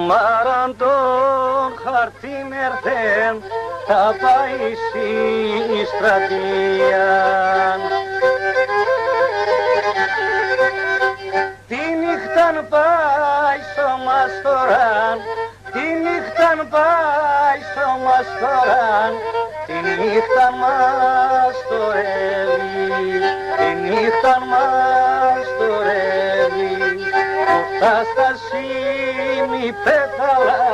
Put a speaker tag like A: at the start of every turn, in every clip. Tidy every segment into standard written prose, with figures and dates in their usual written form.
A: μάραν τον χαρτίν ερθέν θα πάει στη στρατεία. Τη νύχταν πάει στο μαστοράν, τη νύχταν πάει στο μαστοράν, τη νύχταν μαστορεύει, τη νύχταν μαστορεύει. Κοφτά στα σήμη πέταλα,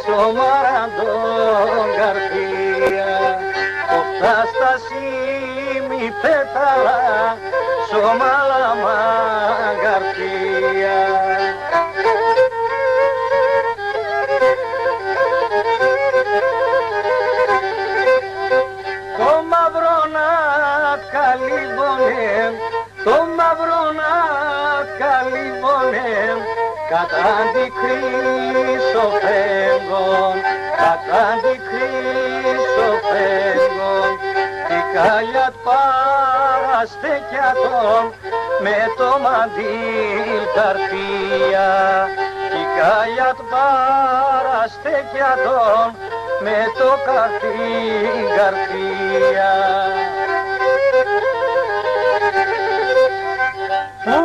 A: στο μαραντών καρφία. Κοφτά στα σήμη πέταλα, στο μαλαμάν καρφία. Το μαύρο να καλύβωνε, το μαύρο να καλύβωνε, κατά αντικρίσοφέγγον, κατά αντικρίσοφέγγον, τη καλιά παραστέκιατον με το μαντήλ καρφία, τη καλιά παραστέκιατον με το καρφί καρφία. Πού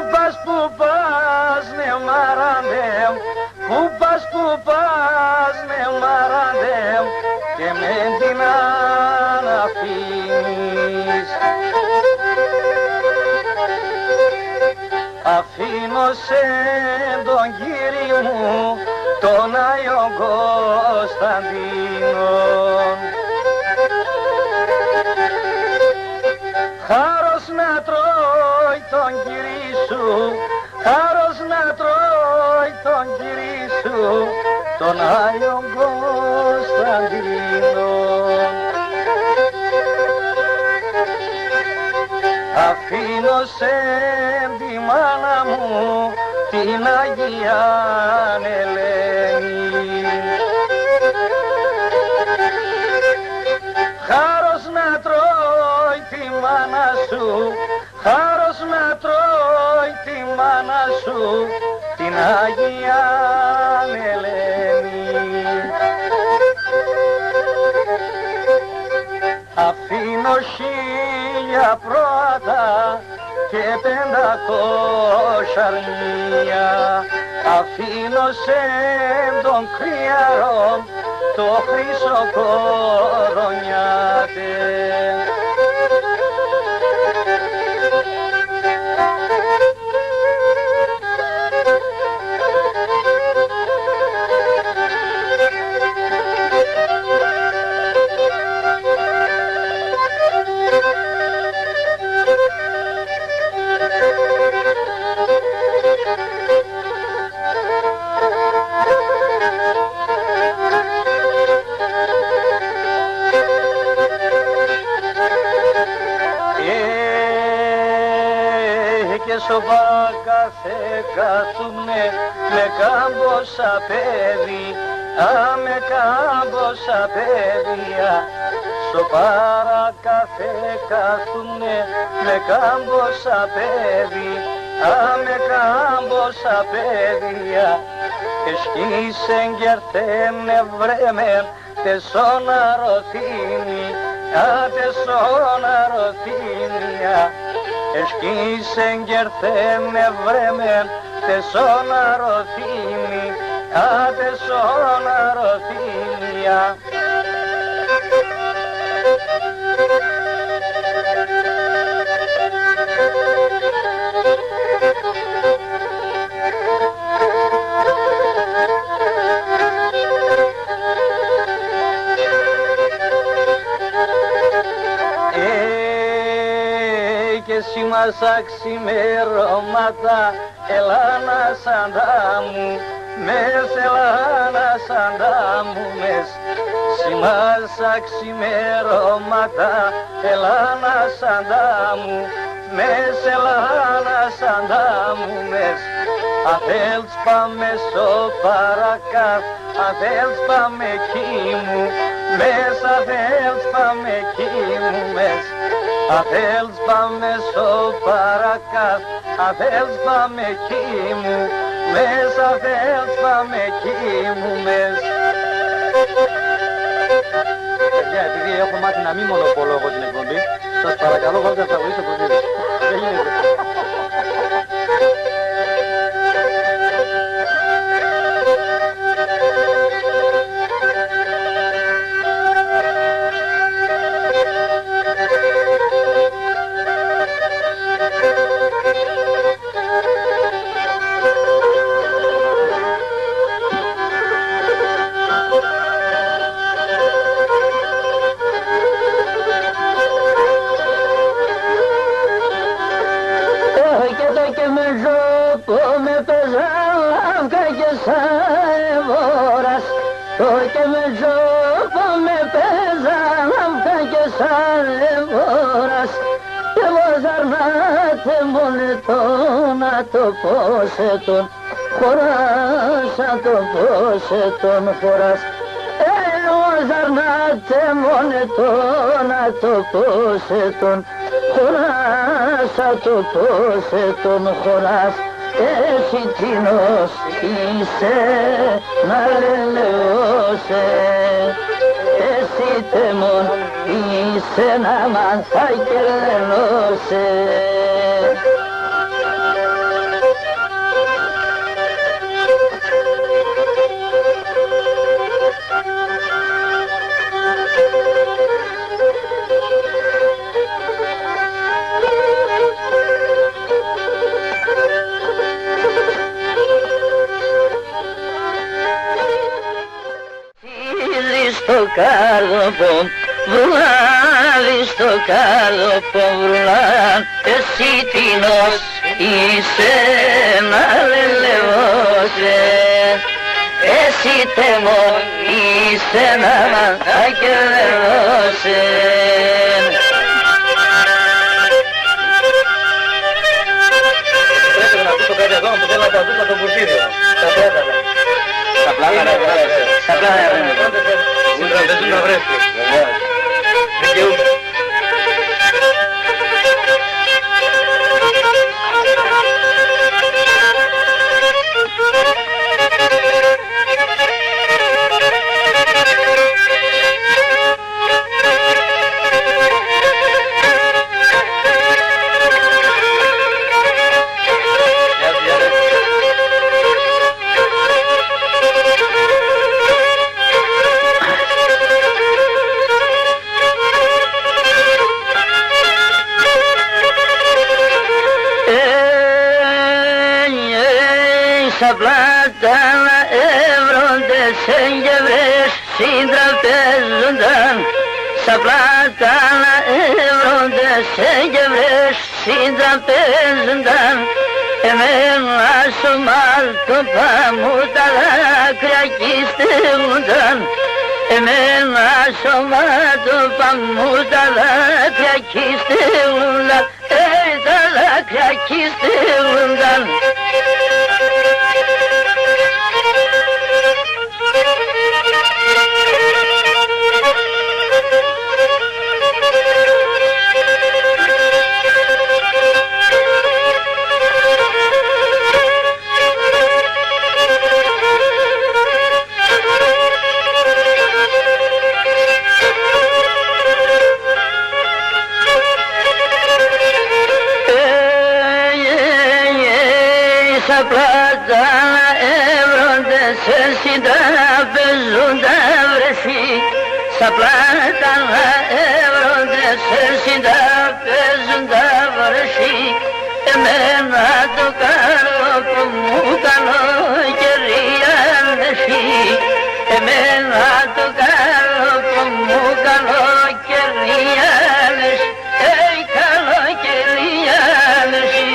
A: πας με μαραντέμ, πού πας με μαραντέμ και με την αναφήνεις. Αφήνω σε τον Κύρι μου τον Άγιο Κωνσταντίνον. Χάρος να τρώει τον Κύρι σου, χάρος να τρώει τον Κύρι σου, τον Άγιο Κωνσταντίνον. Αφήνω σε τη μάνα μου την Αγία Ελένη. Χάρος να τρώει τη μάνα σου, χάρος να τρώει τη μάνα σου, την Αγία Ελένη. Αφήνω 1000 πρόατα και 500 αρνία, αφήνω σε τον κρυαρό το χρυσοκοδονιάτε. Σοβά κάθε καθούμνε με κάμποσα παιδί, με κάμποσα παιδιά. Σοβάρα κάθε καθούμνε με κάμποσα παιδί, με κάμποσα παιδιά. Εσκίσεν γερθέν ευρέμεν τεσόνα ροθήνη, τεσόνα ροθήνια. Εσκίσεν γερθέν ευρέμεν τεσόνα ροθήνη, τεσόνα ροθήνια. Εσύ μας αξιμερώματα, ελάνα σαντάμου, μες ελάνα σαντάμου, μες. Εσύ μας αξιμερώματα, ελάνα σαντάμου, μες ελάνα σαντάμου, μες. Αν θέλεις πάμε στο παρακάτ, αν θέλεις πάμε εκεί μου, μες, αν θέλεις πάμε εκεί μου, μες. Αν θέλεις πάμε στο παρακάτ, αν θέλεις πάμε εκεί μου, μέσα δεν θα με κοιμούμες. Παιδιά, επειδή έχω μάθει να μην μονοπολώ εγώ την εκπομπή, σας παρακαλώ βάλτε να τραγουδήσω πρωτήρες. Δεν γίνεται.
B: Το και με ζώπο με παίζαν αυτά και σαν εμπόρας και βοζαρνάτε μονετό να το πόσε τον χωράς, να το πόσε τον χωράς. Βοζαρνάτε μονετό να το πόσε τον χωράς, να το πόσε τον χωράς. Εσύ τίνος είσαι να λελεώσαι, εσύ τεμόν είσαι να μάθα και λελώσαι. Στο κάρδοπο βρουλάδι, στο κάρδοπο βρουλάν, εσύ τίνος είσαι να λελευώσαι, εσύ τεμόν είσαι να μάθα και λελώσαι.
A: Πρέπει να ακούσω κάτι εδώ, που θέλω να το ακούσω το πουρτίδιο. Τα πέταλα. Τα πλάνα,
B: τα πλάνα.
A: Συντραπεζούν να βρέσκει. Δικαιούμαι.
B: Στα πλάτανα έβροντες εγγευρές συντραπέζονταν, στα πλάτανα έβροντες εγγευρές συντραπέζονταν. Εμένα στο μάλτοπα μου τα δάκρυα κύστευονταν, εμένα στο μάλτοπα μου τα δάκρυα κύστευονταν, τα δάκρυα κύστευονταν. Στα πλάτανα έβροντες συντραπεζούν τα βρεσί, στα πλάτανα έβροντες συντραπεζούν τα βρεσί. Εμένα το κάρδοπο μου καλοκαιρία νεσί, εμένα το κάρδοπο μου καλοκαιρία νεσί, καλοκαιρία νεσί.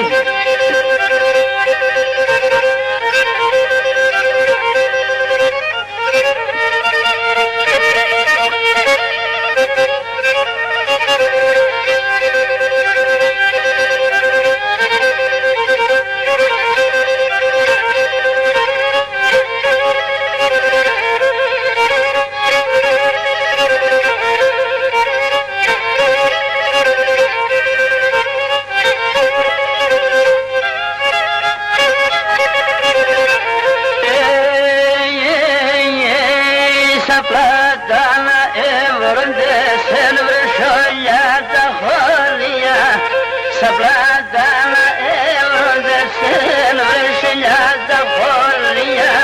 B: Esa plata de ser brillada corría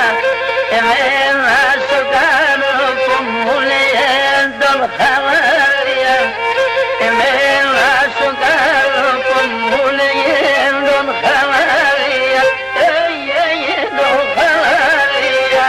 B: en el azúcar como leyendo el javaria en el azúcar como leyendo el javaria leyendo el javaria.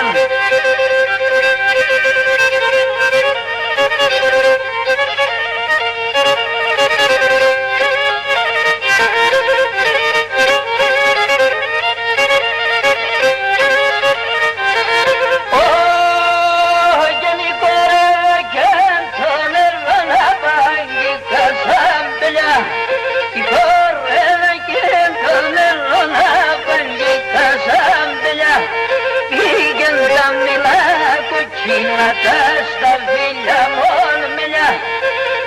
B: Tasta villa mormenya,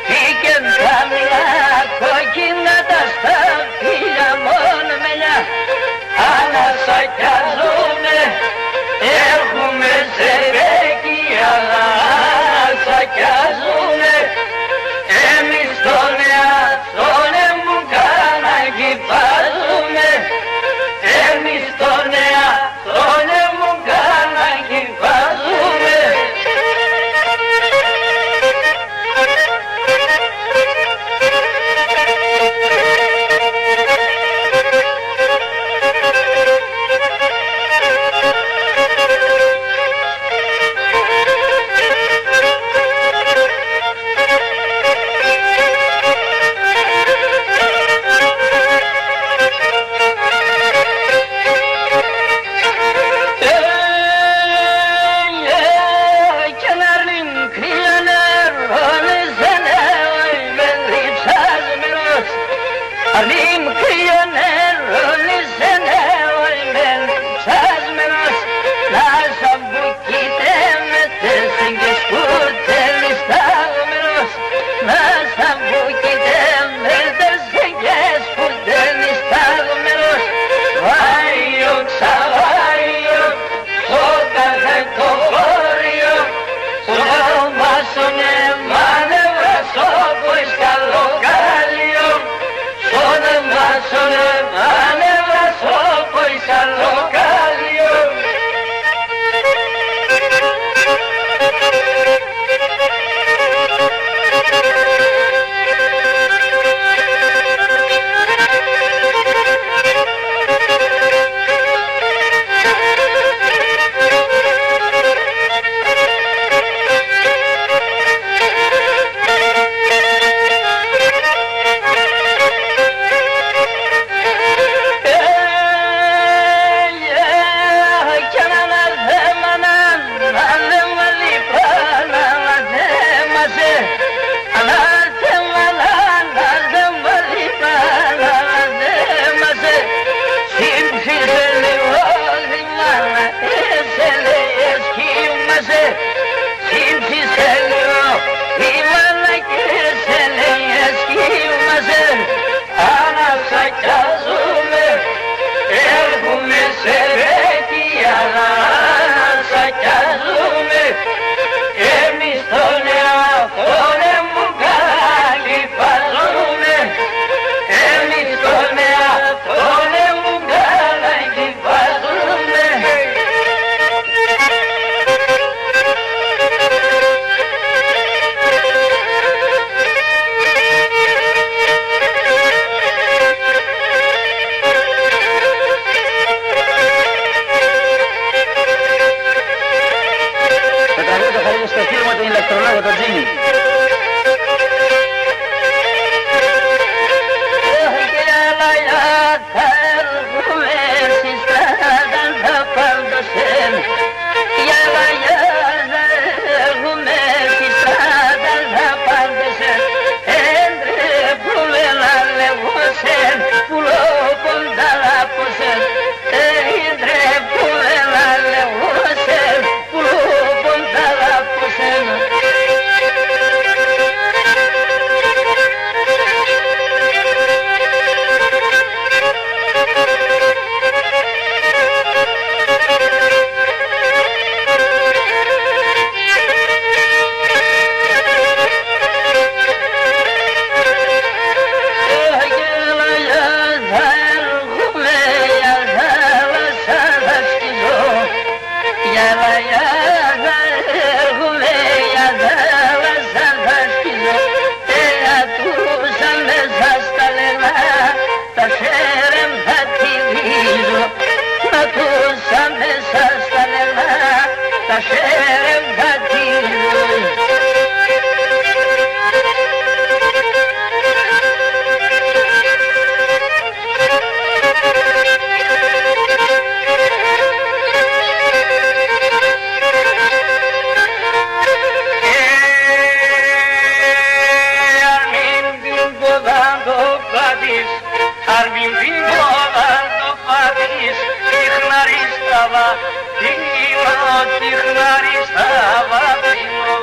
B: fiken tamila, kokina tasta villa mormenya, ana sakazume, erhume sebeki ana sakazume, emistonea, sone mukana kipazume, emistonea, sone mukana kipazume. Alim kıyaner ölüsene ölmen çazmenos Lazım bu gidemetesin geç kurtel istağmenos Lazım bu gidemetesin geç kurtel istağmenos Vay yoksa vay yok sokakta topor yok Solmasın emanevra sokoşka lokal yok Sono male la sopo y sallo calio. τα σερεμβατήρου.
A: Αν μην την πόδαν το πατήσεις, τυχνάρι στα βατίνο, τυχνάρι στα βατίνο.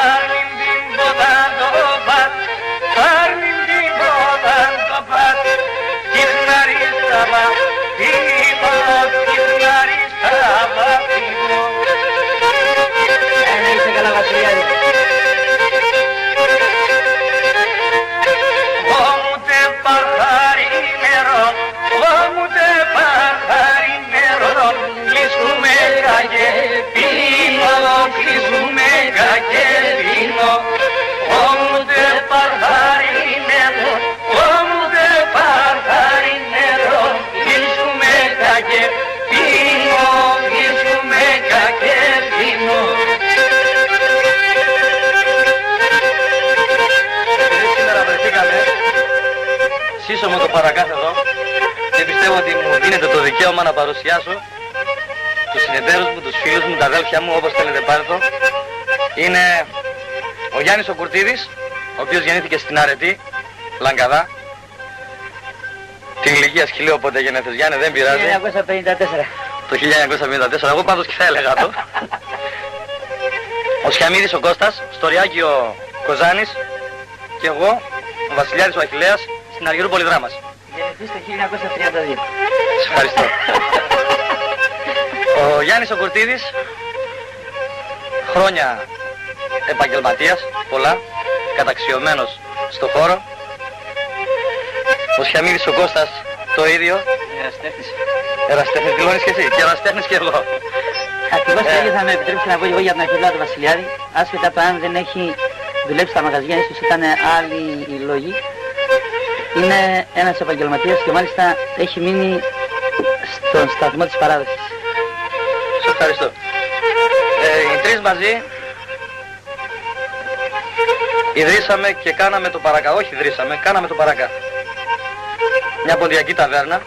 A: Αν μην την πόδαν το πατήσεις, αν μην την πόδαν το πατήσεις, τυχνάρι στα βατίνο, τυχνάρι στα βατίνο.
B: Είσαι καλά Βασιλιάδη.
A: Σύσσωμο το παρακάθετο και πιστεύω ότι μου δίνεται το δικαίωμα να παρουσιάσω τους συνεταίρους μου, τους φίλους μου, τα αδέλφια μου, όπως θέλετε πάρτε το. Είναι ο Γιάννης ο Κουρτίδης, ο οποίος γεννήθηκε στην Αρετή, Λαγκαδά. Την ηλικία σκυλίου, οπότε γεννήθηκες Γιάννη, δεν πειράζει.
B: 1954.
A: Το 1954, εγώ πάντως και θα έλεγα το. Ο Σιαμίδης ο Κώστας, Στοριάκη ο Κοζάνης και εγώ, ο Βασιλιάδης ο Αχιλλέας, στην Αργυρούπολη Δράμας.
B: Γεννηθείς το 1932.
A: Σας ευχαριστώ. Ο Γιάννης ο Κουρτίδης, χρόνια επαγγελματίας, πολλά, καταξιωμένος στο χώρο. Ο Σιαμίδης ο Κώστας το ίδιο.
B: Εραστέχνης.
A: Εραστέχνης δηλώνεις και εσύ, και εραστέχνης και εγώ.
B: Ακριβώς το ίδιο θα με επιτρέψει να πω εγώ για τον Αχιλλέα του Βασιλιάδη. Άσχετα από αν δεν έχει δουλέψει στα μαγαζιά, ίσως ήταν άλλοι οι λόγοι. Είναι ένας επαγγελματίας και μάλιστα έχει μείνει στον σταθμό της παράδοσης.
A: Σας ευχαριστώ. Οι τρεις μαζί ιδρύσαμε και κάναμε το παρακά. Όχι ιδρύσαμε, κάναμε το παρακά. Μια ποντιακή ταβέρνα,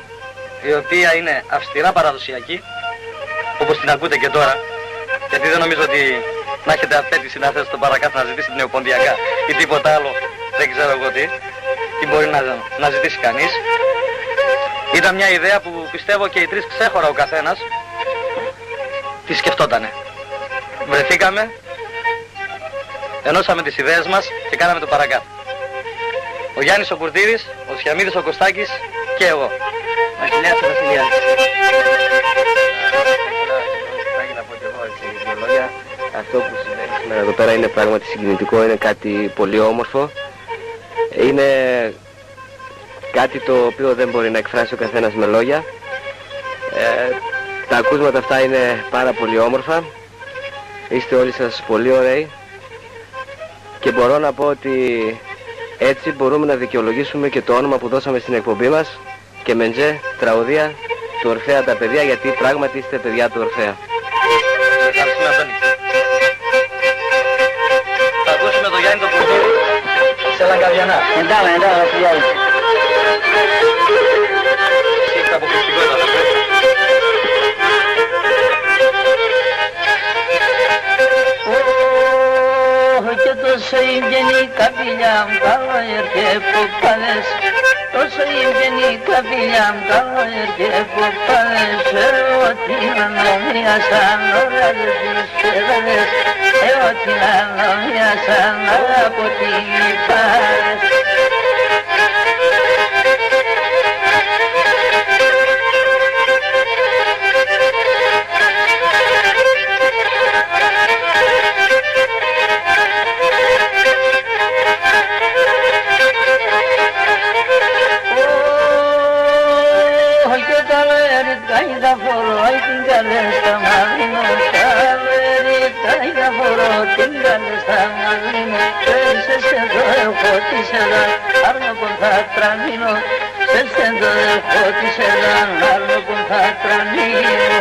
A: η οποία είναι αυστηρά παραδοσιακή, όπως την ακούτε και τώρα, γιατί δεν νομίζω ότι να έχετε απέτηση να θέσετε το παρακά να ζητήσετε νεοποντιακά ή τίποτα άλλο, δεν ξέρω εγώ τι μπορεί να ζητήσει κανείς. Ήταν μια ιδέα που πιστεύω και οι τρεις ξέχωρα ο καθένας τη σκεφτότανε. Βρεθήκαμε, ενώσαμε τις ιδέες μας και κάναμε το παρακάτω. Ο Γιάννης ο Κουρτίδης, ο Σιαμίδης ο Κωστάκης και εγώ.
B: Αχιλλέας ο Βασιλιάδης.
C: Να πω και εγώ έτσι δύο λόγια. Αυτό που συμβαίνει σήμερα εδώ πέρα είναι πράγματι συγκινητικό, είναι κάτι πολύ όμορφο. Είναι κάτι το οποίο δεν μπορεί να εκφράσει ο καθένας με λόγια. Τα ακούσματα αυτά είναι πάρα πολύ όμορφα. Είστε όλοι σας πολύ ωραίοι. Και μπορώ να πω ότι έτσι μπορούμε να δικαιολογήσουμε και το όνομα που δώσαμε στην εκπομπή μας και Μεντζέ, τραγωδία του Ορφέα τα παιδιά, γιατί πράγματι είστε παιδιά του Ορφέα.
A: Ευχαριστούμε Αντώνη. Θα ακούσουμε τον Γιάννη τον Κουρτίδη σε Λαγκαδιανά.
B: Εντάλα, Βασιλιάδη.
A: Έχετε αποκλειστικότητα, θα πρέπει.
B: Και τόσο ευγενή καπηλιά μου καλό έρχε που πάλες. Τόσο ευγενή καπηλιά μου καλό έρχε που πάλες. Ό,τι ανομίασαν όλα τις παιδάδες. Ό,τι ανομίασαν από την πάλες. Τα φορώ την καλέ στα μαλλίνο, τα φορώ την καλέ στα μαλλίνο. Πέρσες εδώ έχω τη σελά, άρνο που θα τρανίνω. Πέρσες εδώ έχω τη σελά, άρνο που θα τρανίνω.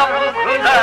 A: ufukunda.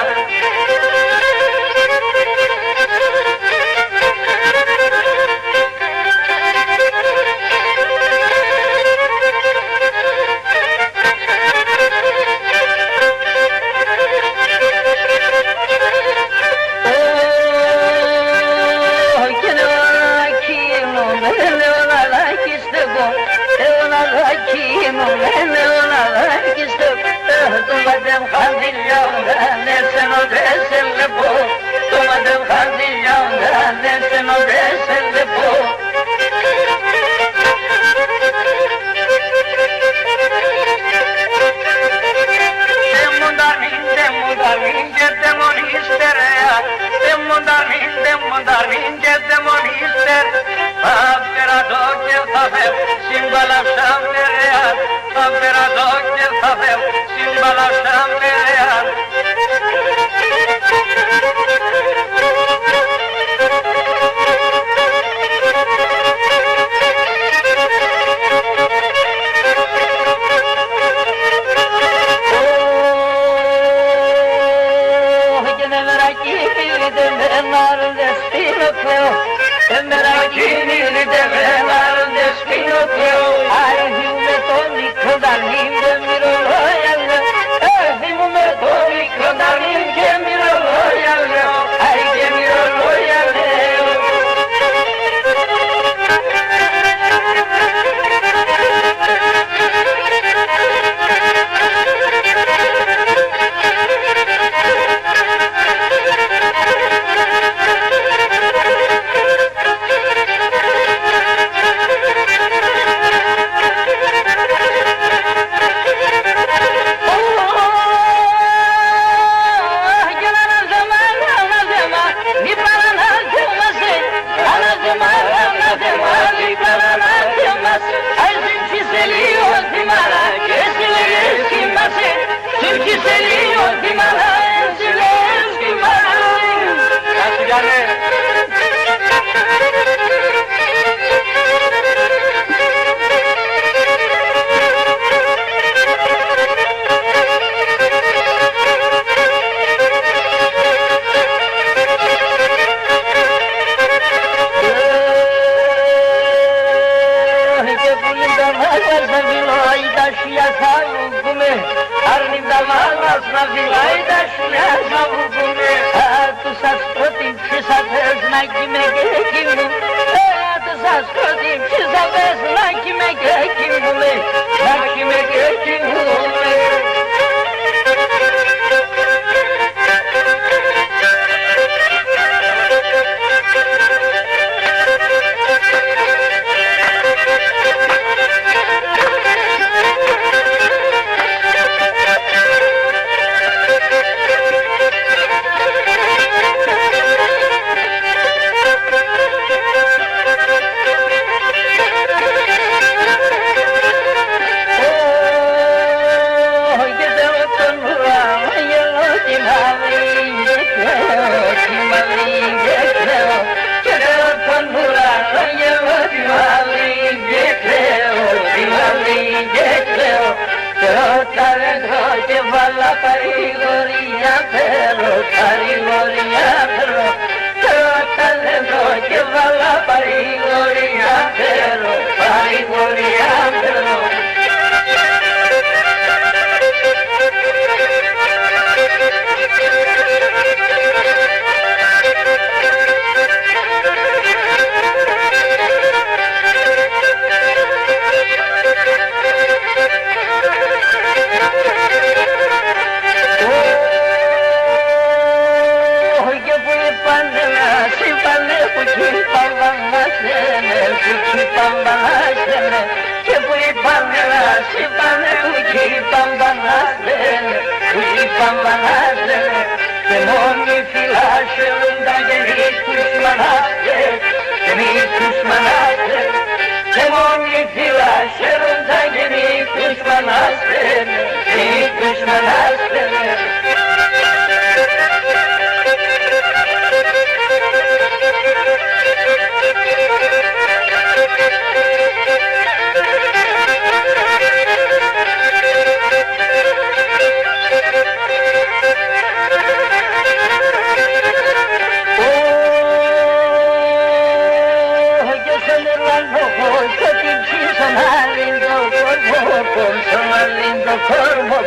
B: antojo que te quiso más lindo corvo, son lindo corvo,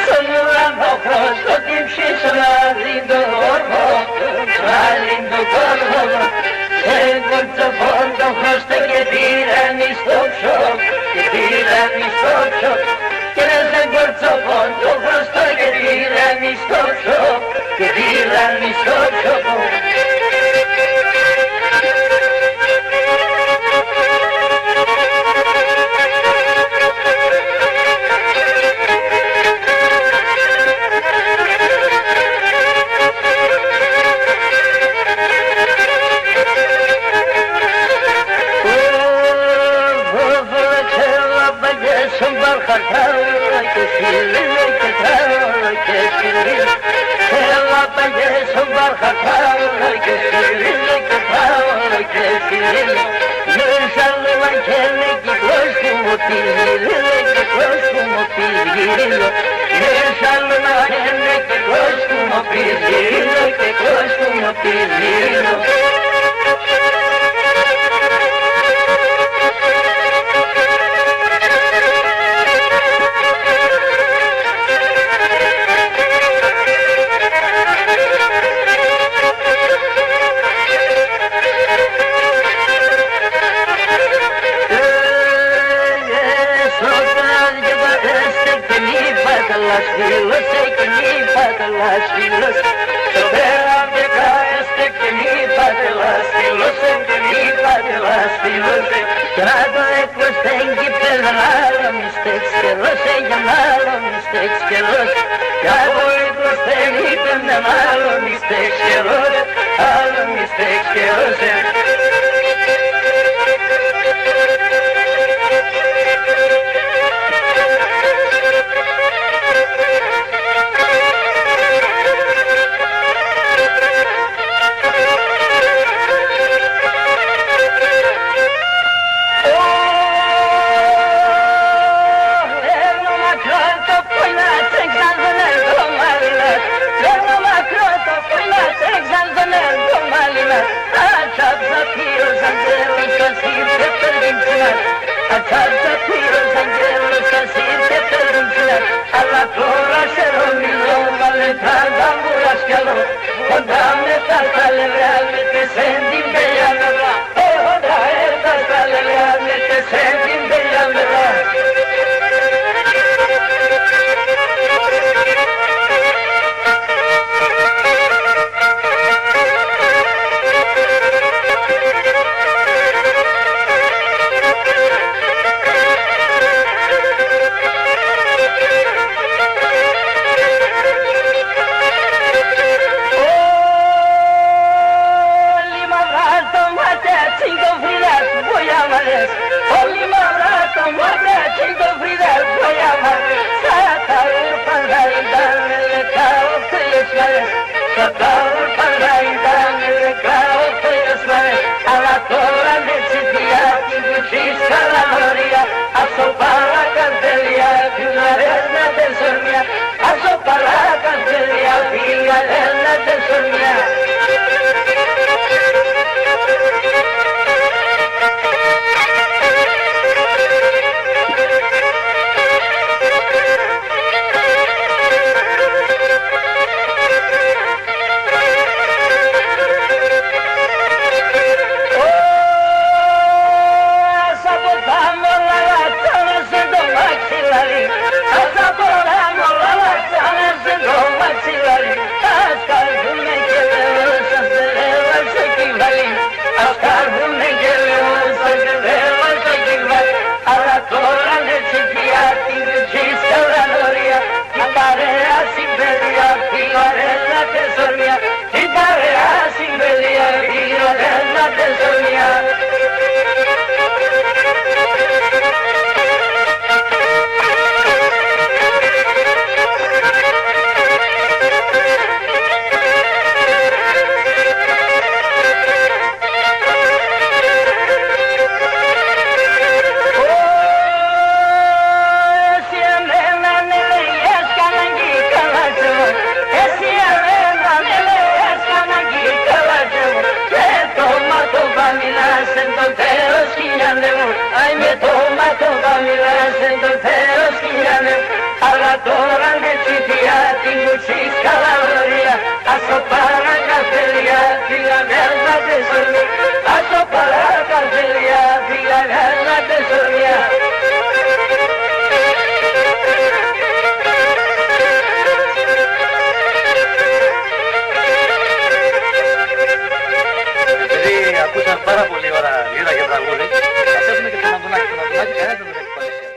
B: son antojos que te quiso más lindo corvo, más lindo corvo. Se encontró con ojos que tiran mis tochos, que tiran mis tochos. Quieres encontró con ojos que tiran mis tochos, que tiran mis tochos. Άι με το μάτο παμιλάς εν το θέλω σκυλιάνε, αλλά τώρα με τσιτιά την κουτσίς καλαβρία, ας το παρακαθελιά φυλαβέρνα τεσσορμία, ας το παρακαθελιά φυλαβέρνα τεσσορμία.
A: Επειδή ακούσαν πάρα πολύ ώρα λίρα και τραγούδι, θα θέσουμε και τον Αντωνάκη. Τον Αντωνάκη κανένας δεν τον έχει παρουσιάσει.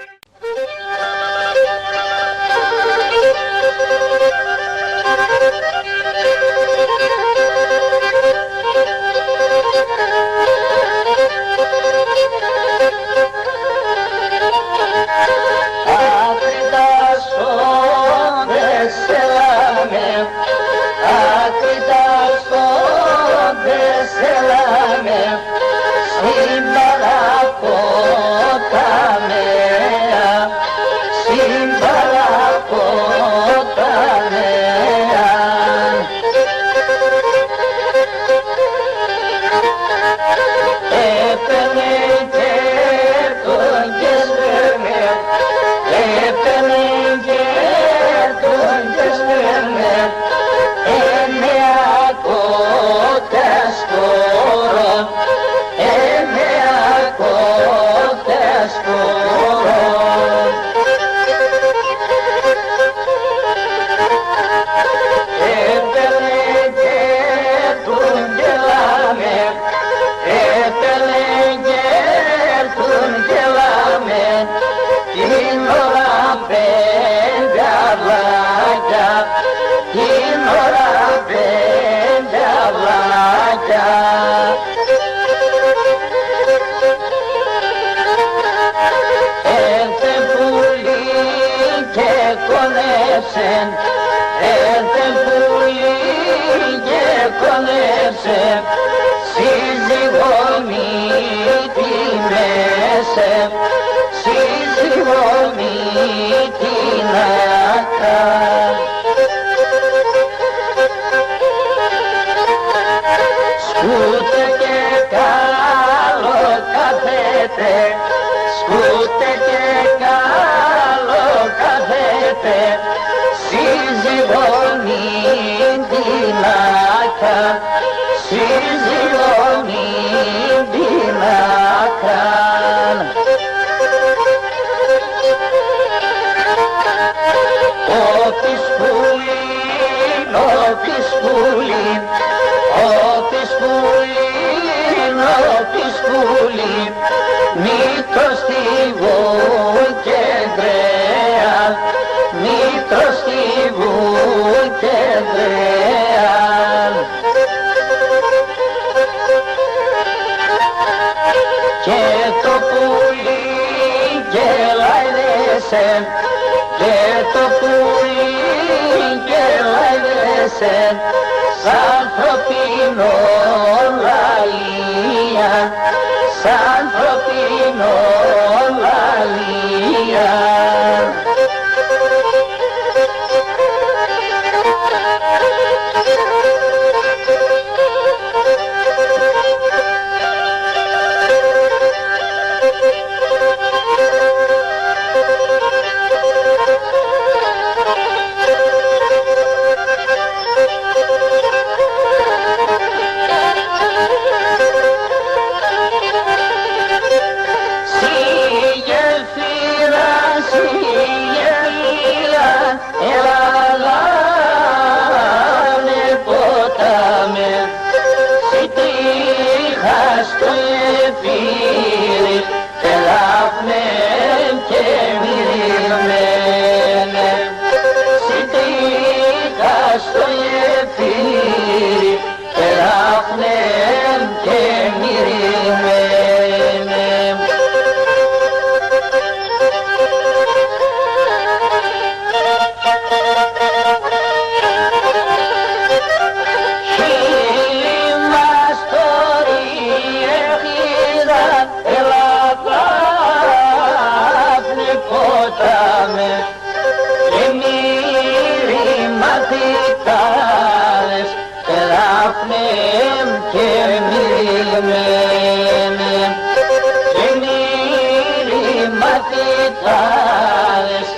B: μαθητάδες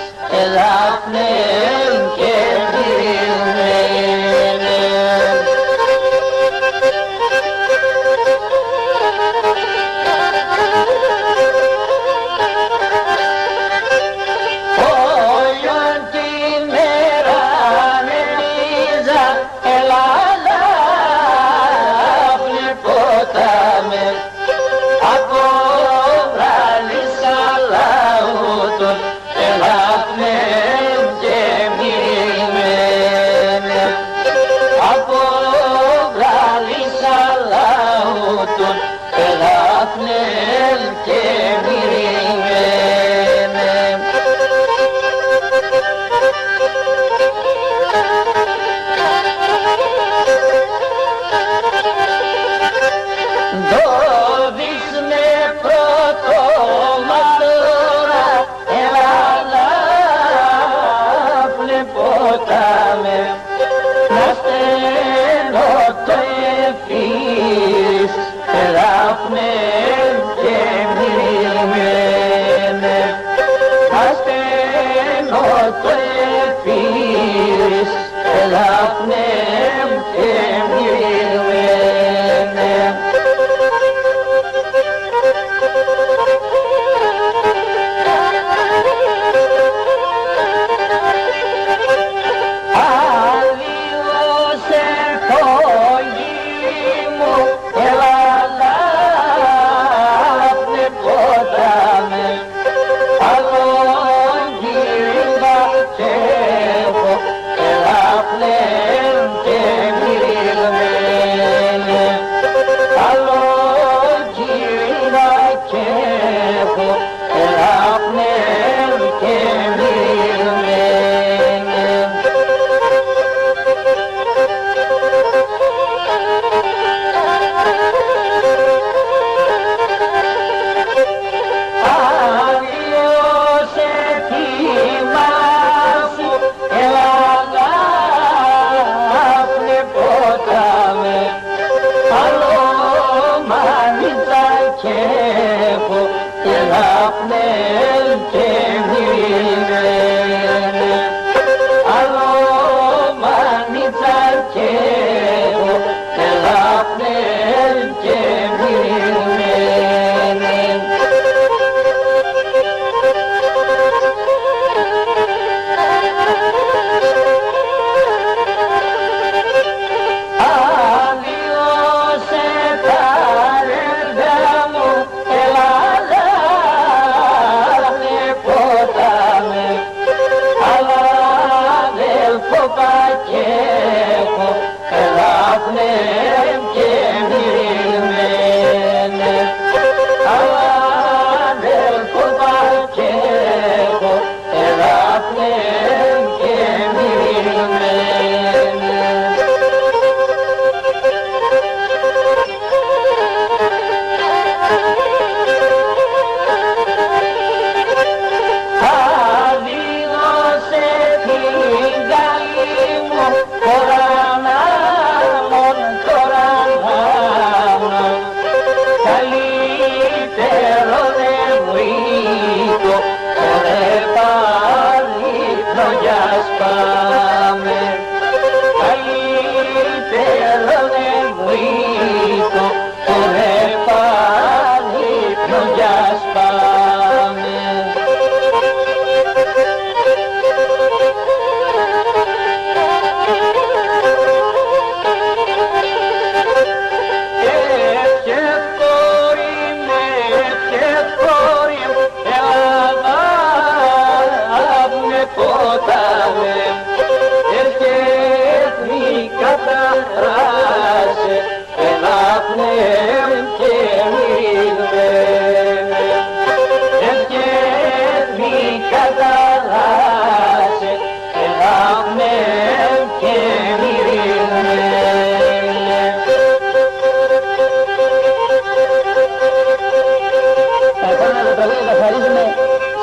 B: Δάφνε και Μυρίνε. Όλον τη μέρα νερίζα Ελλάδα φλιπόταμε από βράλισσα λαούτων Δάφνε και Μυρίνε. Από βράλισσα λαούτων Δάφνε και Μυρίνε. Δώδεις με πρώτο μαθώρα Ελλάδα φλεπόταμε να στέλνω το εφής Δάφνε και Μυρίνε. Να στέλνω το εφής Δάφνε και Μυρίνε. Αλλιώς έχω γη μου Ελλάδα φλεπόταμε άλλον γύρω και έχω Δάφνε και Μυρίνε. Άλλον γύρω και έχω Δάφνε και Μυρίνε. Αλλιώς θυμάσου Ελλάδα φλεπόταμε άλλο μανίτσα και έχω Δάφνε και Μυρίνε. Άλλο μανίτσα και έχω Δάφνε και Μυρίνε. Αλλιώς τα ρεύδια μου Ελλάδα φλεπόταμε αλλά αδελφό πακέχο Δάφνε και Μυρίνε. Αλλά αδελφό πακέχο Δάφνε και Μυρίνε. Αδίδωσε την καλή μου κορανάμων κορανάμων. Καλύτερο δεν βρήκω ρε πάλι για σπάμε. Καλύτερο δεν βρήκω ρε πάλι για σπάμε.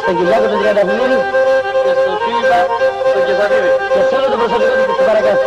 B: Στον Κυριάκο τον Τριανταφυλλίδη
A: και στον Φίλιππα τον Κεσαρίδη.
B: και σε όλο το προσωπικό του στην παρακάτω.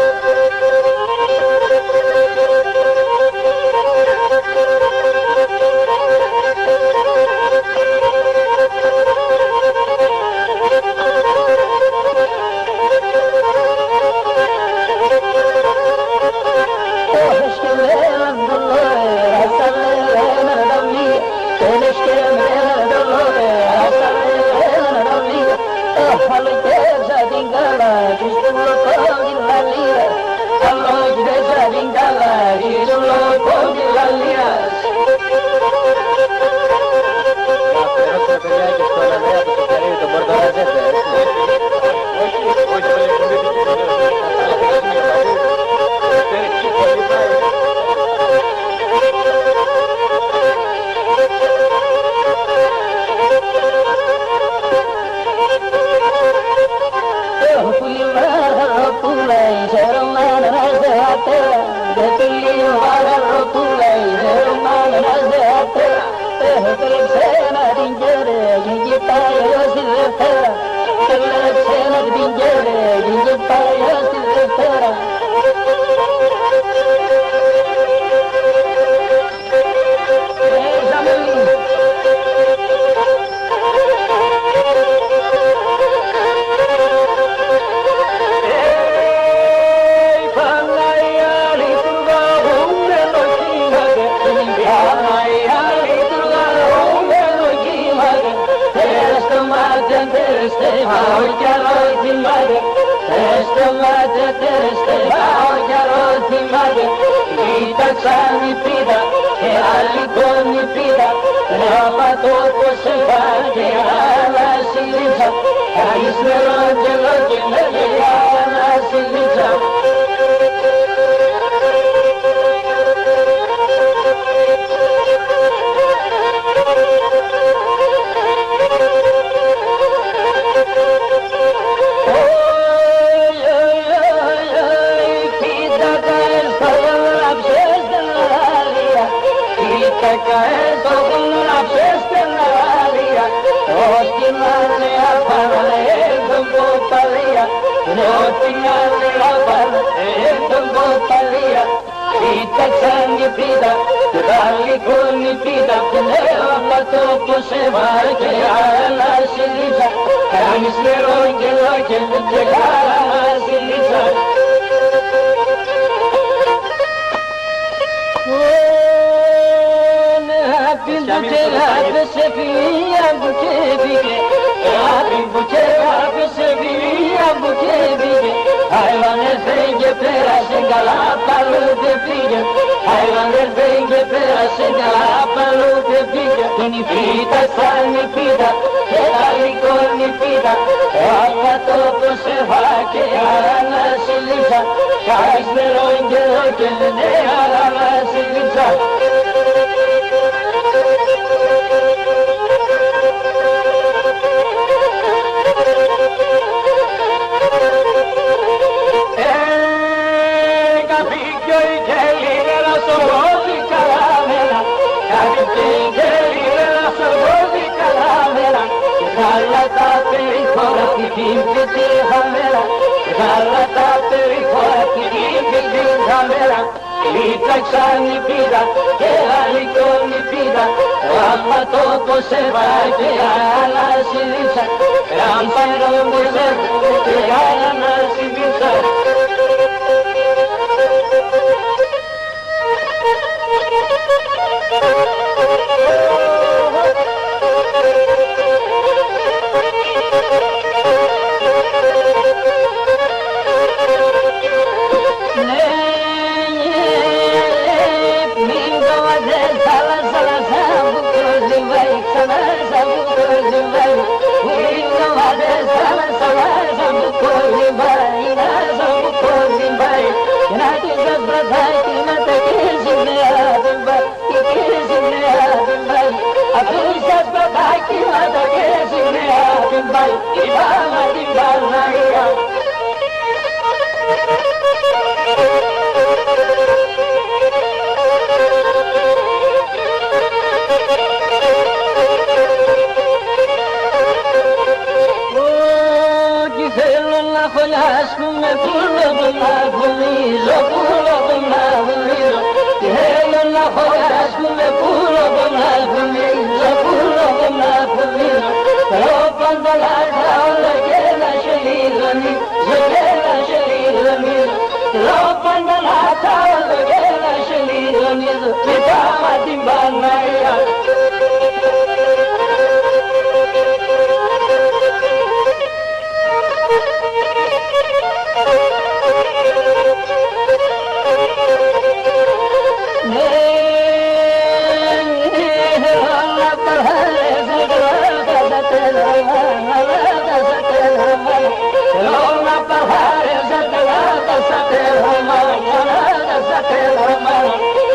B: παιδιά και στο Αναδρέα το Σοκαρίδη τον Μπορτοραζέτε.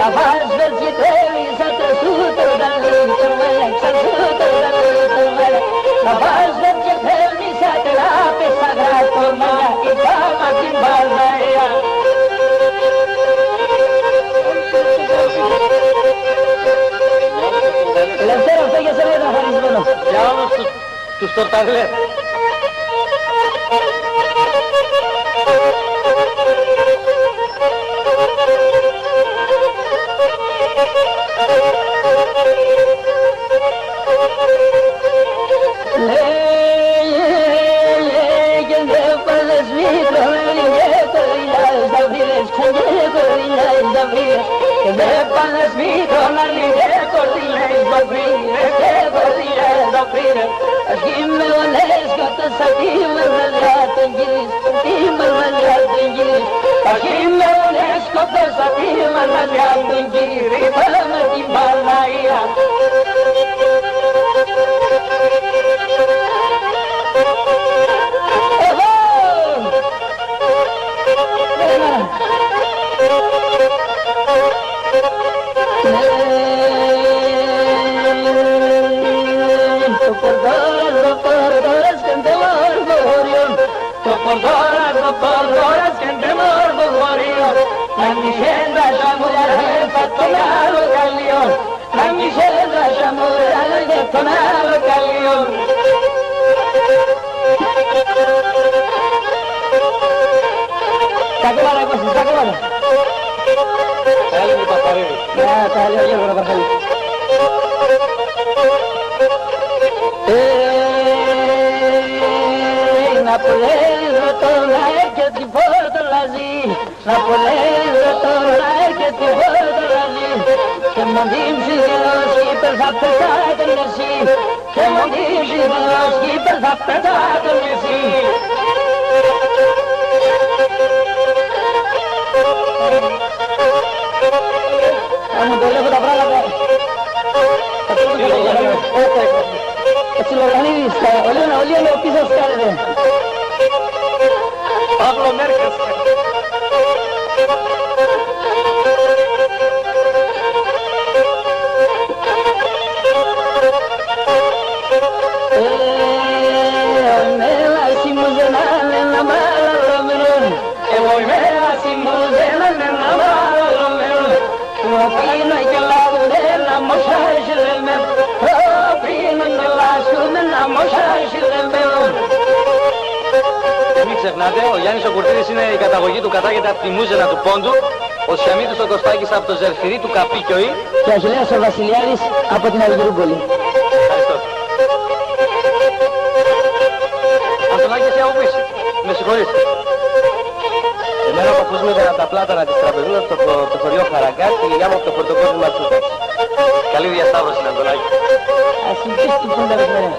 B: τα βάσβερ και τρέλησα τα σούτερ τα λίτερμέλα, ξασούτερ τα λίτερμέλα. Τα βάσβερ και τρέλησα τεράπες στα γράτορμέλα, η κάμα την παλαιά. Ελευθέρα, αυτό για σένα ήταν χαρισμένο.
A: Για όλους τους τορταγλές. Παύλο Μέρκες. Μην ξεχνάτε, ο Γιάννης ο Κουρτίδης είναι η καταγωγή του, κατάγεται από τη Μούζαινα του Πόντου, ο Σιαμίτης ο Κωστάκης από το Ζερφυρί του Καπίκιοη
B: και ο Αχιλλέας ο Βασιλιάδης από την Αργυρούπολη.
A: Ευχαριστώ. Αντωνάκη, εσύ από πού είσαι? Με συγχωρείς.
C: Εμένα ο παππούς μου ήταν από τα πλάτανα της Τραπεζούνας στο το χωριό Χαραγκάς και η γιαγιά μου από το χορτοκόβι Ματσούκας.
A: Καλή διασταύρωση, Αντωνάκη.
B: Ας συμπτύσσει την πόντα με μένα.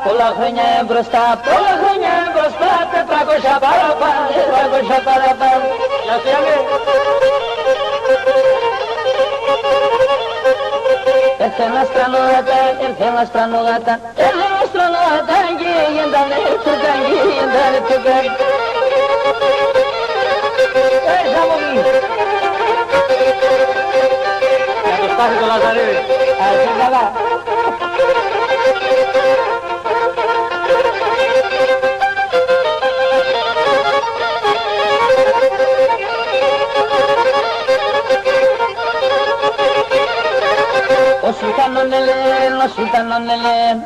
B: Πολλά χρόνια μπροστά, 400 παραπάνω, 400 παραπάνω.
A: Γεια σου, Γιάννη.
B: Ήρθε ένας τρανόγαταν, ήρθε ένας τρανόγαταν, ήρθε ένας τρανόγαταν και γεντάνε τσουκαν, και γεντάνε τσουκαν. Έρθα μου μη.
A: Για το Στάθη το Λαζαρίδη.
B: Ας είναι καλά. Sultanon Elen,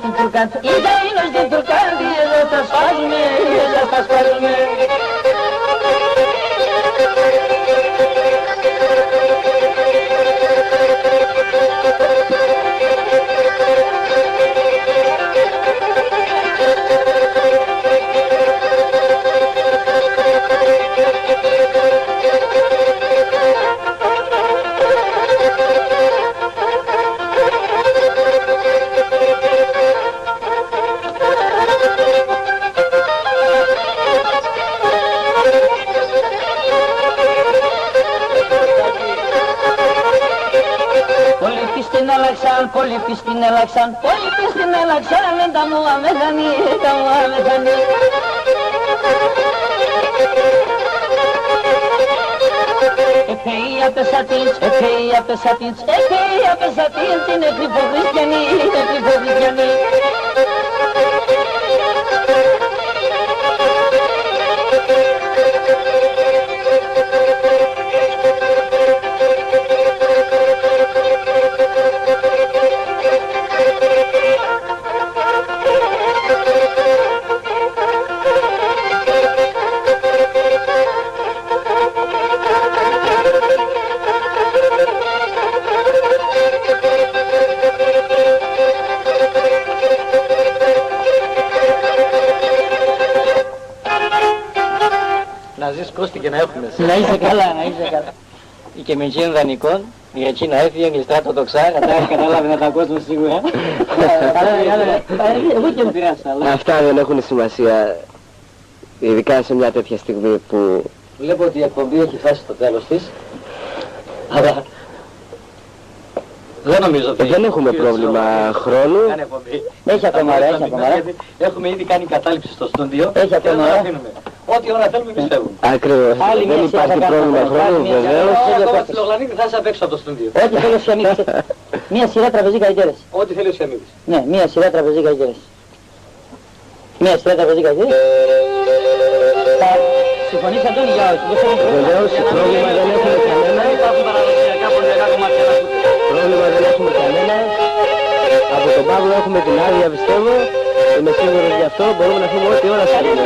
B: στην Τουρκάντη, η Δαΐνος στην Τουρκάντη, εδώ θα σπάζουμε, εδώ θα σπάζουμε. πολύπη στην έλαξαν, πολύπη στην έλαξαν, τα μου αμεθανή, τα μου αμεθανή. Εφέη απεσατής, εφέη απεσατής, εφέη απεσατής, είναι κρυφοβρισκιανή, είναι κρυφοβρισκιανή.
A: Να ζεις Κώστη και να έχουμε.
B: Να είσαι καλά, να είσαι καλά.
A: Και με εκείνον δανεικών, η Ρετσίνα έφυγε, γλιστρά το τοξά, κατάλαβε να τα κόσμο σίγουρα.
B: Εγώ και μου πειράζω.
C: Αυτά δεν έχουν σημασία, ειδικά σε μια τέτοια στιγμή που...
A: Βλέπω ότι η εκπομπή έχει φτάσει στο τέλος της. Αλλά δεν νομίζω ότι...
C: Δεν έχουμε πρόβλημα χρόνου.
B: Έχει ακόμα ώρα, έχει ακόμα ώρα.
A: Έχουμε ήδη κάνει κατάληψη στο στούντιο.
B: Έχει ακόμα ώρα.
A: Ό,τι ώρα θέλουμε εμείς φεύγουμε.
C: Ακριβώς.
B: Άλλη μια
C: Δεν
B: σειρά
C: υπάρχει
B: θα
C: πρόβλημα
B: κάνουμε.
C: χρόνου,
B: Άλλη μια σειρά.
C: βεβαίως.
A: Ακόμα στη Λογλανίδη θα είσαι απ' έξω από το στούντιο.
B: Ό,τι θέλει ο Σιαμίδης. Μία σειρά τραπεζίκα αγκαίρες.
A: Ό,τι θέλει ο Σιαμίδης.
B: Ναι, μία σειρά τραπεζίκα αγκαίρες. Μία σειρά τραπεζίκα αγκαίρες. Θα συμφωνείς Αντώνη για όχι.
C: Βεβαίως, πρόβλημα δεν έχουμε κανένα.
A: Υπάρχουν παραδοσιακά πολιτικά κομμάτια να ακούτε.
C: Πρόβλημα δεν έχουμε κανένα. Από τον Παύλο έχουμε την άδεια, πιστεύω. Είμαι σίγουρος γι' αυτό. Μπορούμε να φύγουμε ό,τι ώρα θέλουμε.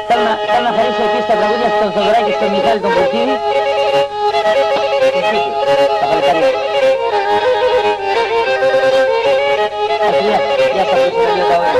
B: Θέλω να χαρίσω επίσης τα τραγούδια στον Θοδωράκη, στον Μιχάλη τον Πορτίδη. Τα παλικάρια. Γεια σας, ακούστε τα δύο τα ωραία.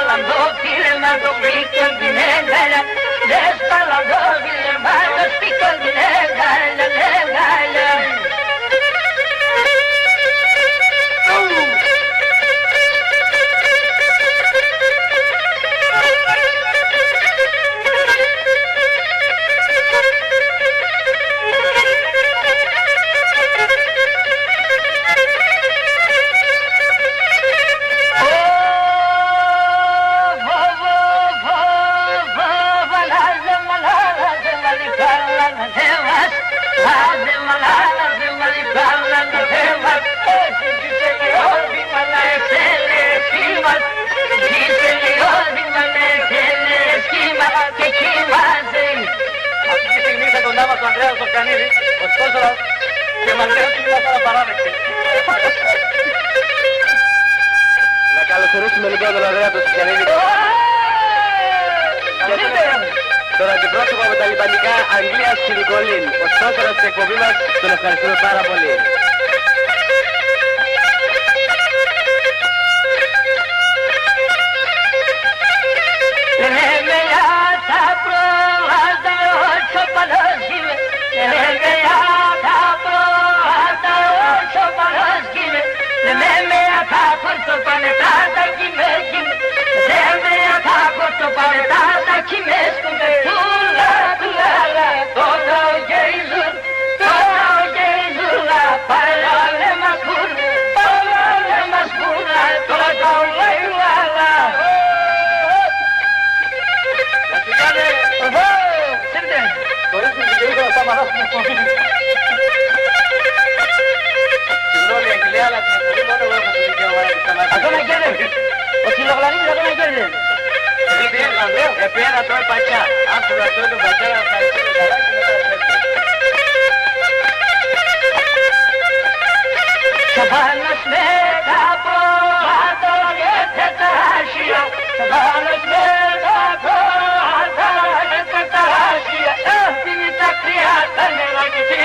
B: παλαντό φίλε μα το πίκον την έγκαλια. Δες παλαντό φίλε μα το πίκον την έγκαλια, έγκαλια.
A: Ο Ανδρέας ο Κανίδης, ο Σκόσορας και μας λέει ότι είμαστε απαράδεκτοι.
C: Να καλωσορίσουμε λοιπόν τον Ανδρέα τον Σκιανίδη και τον αντιπρόσωπο από τα λιπανικά Αγγλίας Σιλικολίν. Ο Σκόσορας της εκπομπή μας, τον ευχαριστούμε πάρα πολύ.
A: Συγγνώμη Αγγελία, αλλά την εκπομπή μόνο εγώ έχω το δικαίωμα να τη σταματήσω.
B: Ακόμα κέρδε. Ο Συλλογλανίδης ακόμα κέρδε.
A: Επίενα τώρα πατιά. Άφηνα τώρα τον πατιά να ευχαριστούμε καλά και μετά φεύγω.
B: Σαβάνος με τα πρόβατα και τα άσια. Σαβάνος με τα πρόβατα και τα άσια. Είναι τα κρυά τα νερά και τη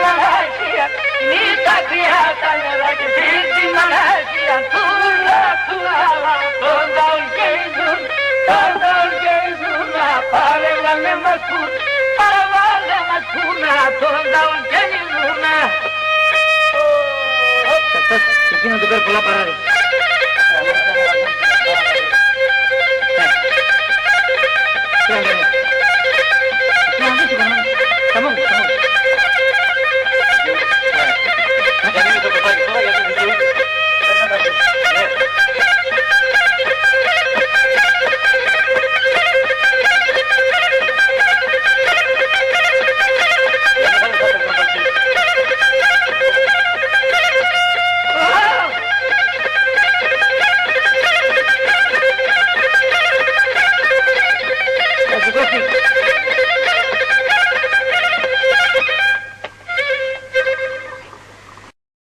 B: Μαλάσια. Είναι τα κρυά τα νερά και τη Μαλάσια. Τούλα, τούλα, τον δαουγγίζουν, τον δαουγγίζουν. Παρέβα με μας που, παραβάλε μας που να τον δαουγγίζουν. Αυτός εκείνο του πέρα πολλά παράδειξη. Ποια είναι